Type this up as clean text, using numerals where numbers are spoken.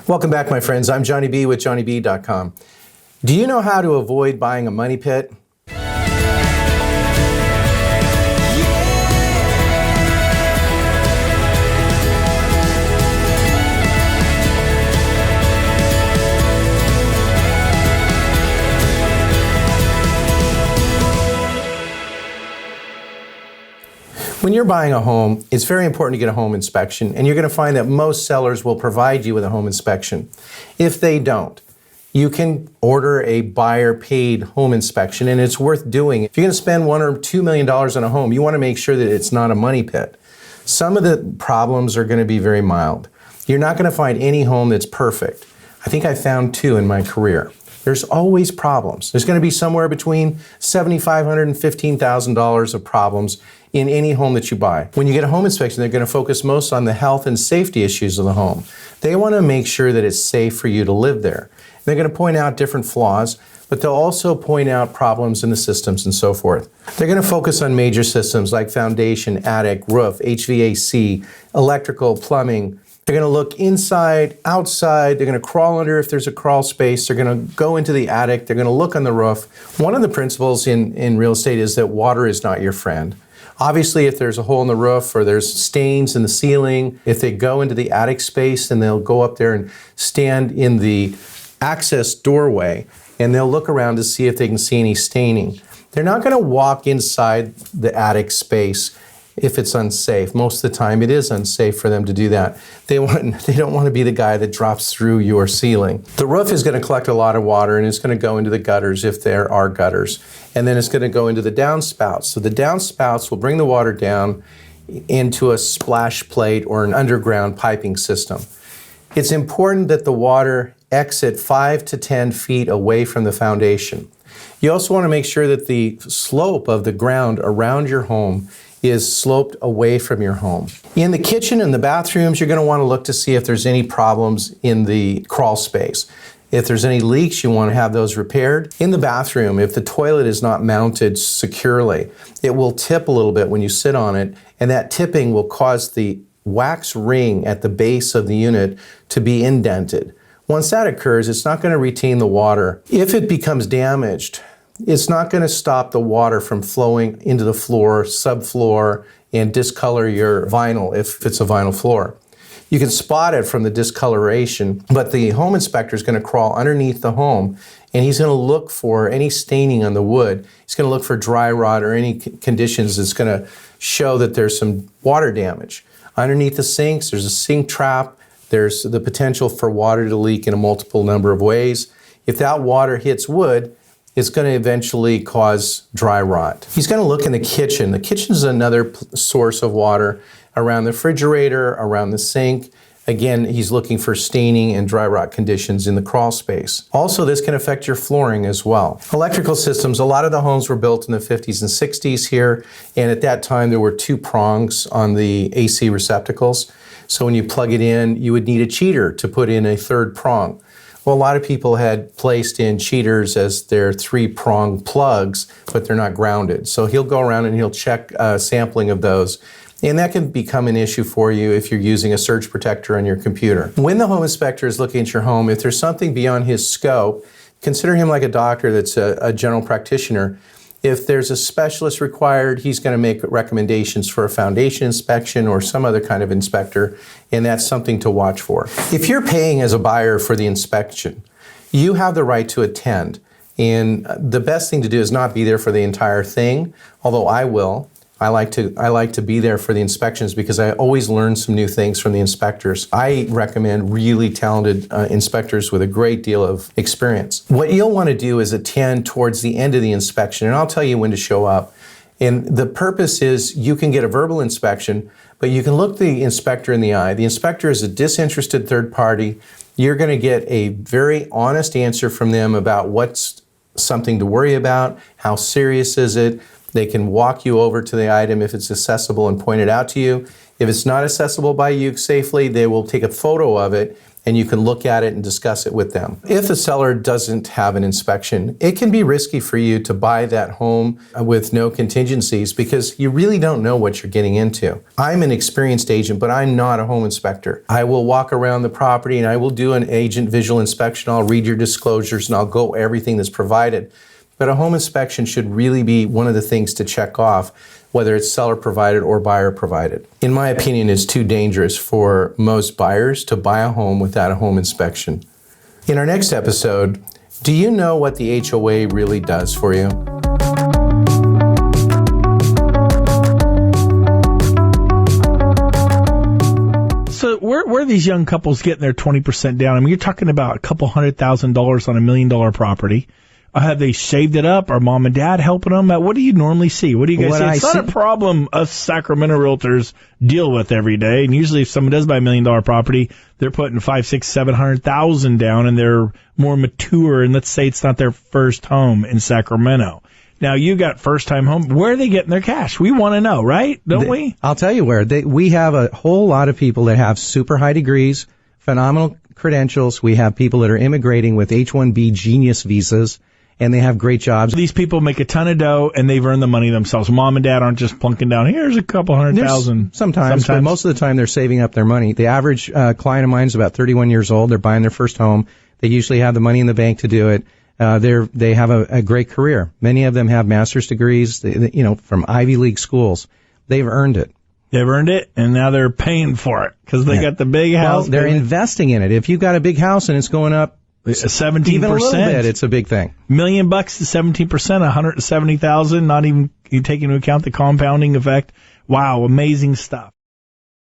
Welcome back, my friends. I'm JohnnyB with JohnnyB.com. Do you know how to avoid buying a money pit? When you're buying a home, it's very important to get a home inspection, and you're going to find that most sellers will provide you with a home inspection. If they don't, you can order a buyer-paid home inspection, and it's worth doing. If you're going to spend $1 or $2 million on a home, you want to make sure that it's not a money pit. Some of the problems are going to be very mild. You're not going to find any home that's perfect. I think I found 2 in my career. There's always problems. There's going to be somewhere between $7,500 and $15,000 of problems in any home that you buy. When you get a home inspection, they're going to focus most on the health and safety issues of the home. They want to make sure that it's safe for you to live there. They're going to point out different flaws, but they'll also point out problems in the systems and so forth. They're going to focus on major systems like foundation, attic, roof, HVAC, electrical, plumbing. They're going to look inside, outside. They're going to crawl under if there's a crawl space. They're going to go into the attic. They're going to look on the roof. One of the principles in real estate is that water is not your friend. Obviously, if there's a hole in the roof or there's stains in the ceiling, if they go into the attic space, then they'll go up there and stand in the access doorway and they'll look around to see if they can see any staining. They're not going to walk inside the attic space if it's unsafe. Most of the time it is unsafe for them to do that. They don't want to be the guy that drops through your ceiling. The roof is going to collect a lot of water and it's going to go into the gutters if there are gutters. And then it's going to go into the downspouts. So the downspouts will bring the water down into a splash plate or an underground piping system. It's important that the water exit 5 to 10 feet away from the foundation. You also want to make sure that the slope of the ground around your home is sloped away from your home. In the kitchen and the bathrooms, you're going to want to look to see if there's any problems in the crawl space. If there's any leaks, you want to have those repaired. In the bathroom, if the toilet is not mounted securely, it will tip a little bit when you sit on it, and that tipping will cause the wax ring at the base of the unit to be indented. Once that occurs, it's not going to retain the water. If it becomes damaged, it's not going to stop the water from flowing into the floor, subfloor, and discolor your vinyl if it's a vinyl floor. You can spot it from the discoloration, but the home inspector is going to crawl underneath the home and he's going to look for any staining on the wood. He's going to look for dry rot or any conditions that's going to show that there's some water damage. Underneath the sinks, there's a sink trap. There's the potential for water to leak in a multiple number of ways. If that water hits wood, it's going to eventually cause dry rot. He's going to look in the kitchen. The kitchen is another source of water around the refrigerator, around the sink. Again, he's looking for staining and dry rot conditions in the crawl space. Also, this can affect your flooring as well. Electrical systems, a lot of the homes were built in the 50s and 60s here, and at that time there were 2 prongs on the AC receptacles. So when you plug it in, you would need a cheater to put in a 3rd prong. Well, a lot of people had placed in cheaters as their 3-prong plugs, but they're not grounded. So he'll go around and he'll check sampling of those. And that can become an issue for you if you're using a surge protector on your computer. When the home inspector is looking at your home, if there's something beyond his scope, consider him like a doctor that's a general practitioner. If there's a specialist required, he's going to make recommendations for a foundation inspection or some other kind of inspector, and that's something to watch for. If you're paying as a buyer for the inspection, you have the right to attend. And the best thing to do is not be there for the entire thing, although I will. I like to be there for the inspections because I always learn some new things from the inspectors. I recommend really talented inspectors with a great deal of experience. What you'll want to do is attend towards the end of the inspection, and I'll tell you when to show up. And the purpose is you can get a verbal inspection, but you can look the inspector in the eye. The inspector is a disinterested third party. You're going to get a very honest answer from them about what's something to worry about, how serious is it. They can walk you over to the item if it's accessible and point it out to you. If it's not accessible by you safely, they will take a photo of it and you can look at it and discuss it with them. If a seller doesn't have an inspection, it can be risky for you to buy that home with no contingencies because you really don't know what you're getting into. I'm an experienced agent, but I'm not a home inspector. I will walk around the property and I will do an agent visual inspection. I'll read your disclosures and I'll go everything that's provided. But a home inspection should really be one of the things to check off, whether it's seller provided or buyer provided. In my opinion, it's too dangerous for most buyers to buy a home without a home inspection. In our next episode, do you know what the HOA really does for you? So where are these young couples getting their 20% down? I mean, you're talking about a couple $100,000 on $1 million property. Have they saved it up? Are mom and dad helping them? What do you normally see? What do you guys see? It's not a problem us Sacramento realtors deal with every day. And usually if someone does buy $1 million property, they're putting $500,000, $600,000, $700,000 down and they're more mature. And let's say it's not their first home in Sacramento. Now you got first time home. Where are they getting their cash? We want to know, right? Don't we? I'll tell you where. We have a whole lot of people that have super high degrees, phenomenal credentials. We have people that are immigrating with H-1B genius visas. And they have great jobs. These people make a ton of dough, and they've earned the money themselves. Mom and dad aren't just plunking down, here's a couple $100,000. Sometimes, but most of the time they're saving up their money. The average client of mine is about 31 years old. They're buying their first home. They usually have the money in the bank to do it. They have a great career. Many of them have master's degrees, from Ivy League schools. They've earned it. They've earned it, and now they're paying for it because they got the big house. Well, they're investing in it. If you've got a big house and it's going up, 17%. Even a little bit, it's a big thing. $1 million to 17%, $170,000, not even you take into account the compounding effect. Wow, amazing stuff.